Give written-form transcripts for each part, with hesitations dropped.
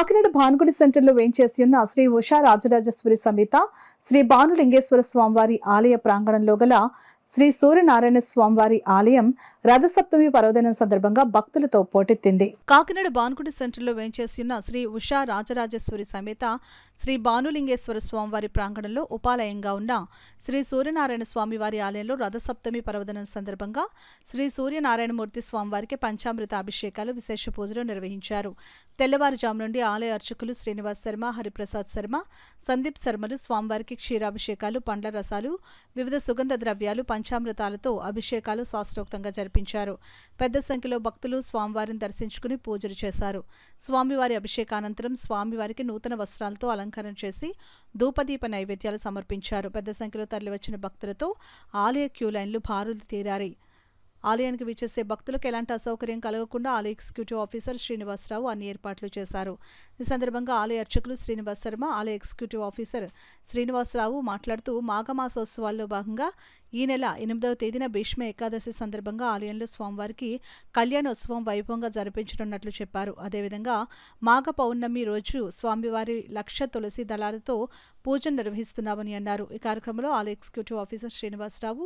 కాకినాడ భానుగుడి సెంటర్లో వేంచేసి ఉన్న శ్రీ ఉషా రాజరాజేశ్వరి సమేత శ్రీ భానులింగేశ్వర స్వామివారి ఆలయ ప్రాంగణంలో గల శ్రీ సూర్యనారాయణ స్వామివారి ఆలయం రథసప్తమి పర్వదినం సందర్భంగా భక్తులతో పోటెత్తింది. కాకినాడ భానుగుడి సెంటర్లో వేంచేసి ఉన్న శ్రీ ఉషా రాజరాజేశ్వరి సమేత శ్రీ భానులింగేశ్వర స్వామివారి ప్రాంగణంలో ఉపాలయంగా ఉన్న శ్రీ సూర్యనారాయణ స్వామివారి ఆలయంలో రథసప్తమి పర్వదినం సందర్భంగా శ్రీ సూర్యనారాయణమూర్తి స్వామివారికి పంచామృత అభిషేకాలు విశేష పూజలు నిర్వహించారు. తెల్లవారుజాము నుండి ఆలయ అర్చకులు శ్రీనివాస్ శర్మ, హరిప్రసాద్ శర్మ, సందీప్ శర్మలు స్వామివారికి క్షీరాభిషేకాలు, పండ్ల రసాలు, వివిధ సుగంధ ద్రవ్యాలు, పంచామృతాలతో అభిషేకాలు శాస్త్రోక్తంగా జరిపించారు. పెద్ద సంఖ్యలో భక్తులు స్వామివారిని దర్శించుకుని పూజలు చేశారు. స్వామివారి అభిషేకానంతరం స్వామివారికి నూతన వస్త్రాలతో అలంకరణ చేసి ధూపదీప నైవేద్యాలు సమర్పించారు. పెద్ద సంఖ్యలో తరలివచ్చిన భక్తులతో ఆలయ క్యూ లైన్లు భారులు తీరాయి. ఆలయానికి విచ్చేసే భక్తులకు ఎలాంటి అసౌకర్యం కలగకుండా ఆలయ ఎగ్జిక్యూటివ్ ఆఫీసర్ శ్రీనివాసరావు అన్ని ఏర్పాట్లు చేశారు. ఈ సందర్భంగా ఆలయ అర్చకులు శ్రీనివాస్ శర్మ, ఆలయ ఎగ్జిక్యూటివ్ ఆఫీసర్ శ్రీనివాసరావు మాట్లాడుతూ మాఘమాసోత్సవాల్లో భాగంగా ఈ నెల 8వ తేదీన భీష్మ ఏకాదశి సందర్భంగా ఆలయంలో స్వామివారికి కళ్యాణోత్సవం వైభవంగా జరిపించనున్నట్లు చెప్పారు. అదేవిధంగా మాఘ పౌర్ణమి రోజు స్వామివారి 1,00,000 తులసి దళాలతో పూజలు నిర్వహిస్తున్నామని అన్నారు. ఈ కార్యక్రమంలో ఆలయ ఎగ్జిక్యూటివ్ ఆఫీసర్ శ్రీనివాసరావు,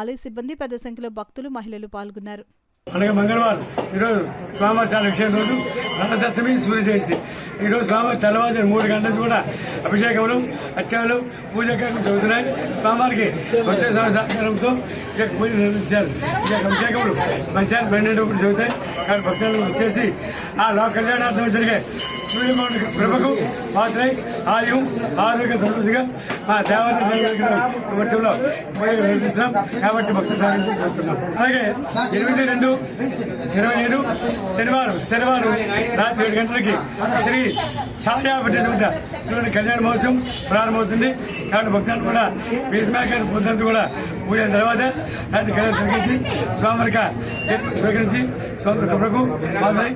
ఆలయ సిబ్బంది, పెద్ద సంఖ్యలో భక్తులు, మహిళలు పాల్గొన్నారు. అలాగే మంగళవారం ఈరోజు స్వామివారి చాలా విషయం రోజు రథసప్తమి సూర్య జయంతి. ఈరోజు స్వామివారి తెల్లవారు 3 గంటల నుంచి కూడా అభిషేకములు, అర్చనలు, పూజ జరుగుతున్నాయి. స్వామివారికి భక్తుల సహకారంతో పూజ నిర్వహించారు. అభిషేకములు మంచాలు 12 జరుగుతాయి. కానీ భక్తులు వచ్చేసి ఆ లోక కళ్యాణార్థం జరిగే సూర్యమౌళి కృపకు పాత్రై ఆయుం ఆరోగ్య సమృద్ధిగా మా దేవతలో నిర్వహిస్తున్నాం. కాబట్టి భక్తులు సాధించుకుంటున్నాం. అలాగే 8/2/27 శనివారం రాత్రి 7 గంటలకి శ్రీ ఛాయాపట్టేటువంటి సూర్యుని కళ్యాణ మహోత్సవం ప్రారంభమవుతుంది. కాబట్టి భక్తులు కూడా భీష్మాకార పూజలంతా కూడా పూజల తర్వాత రాత్రి కళ్యాణం జరిగించి స్వామివారిగా స్వీకరించి స్వామి కృపకు పాత్రై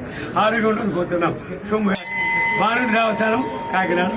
ఆరోగ్యం ఉండాలని కోరుతున్నాం. భానుడి దేవస్థానం కాకినాడ.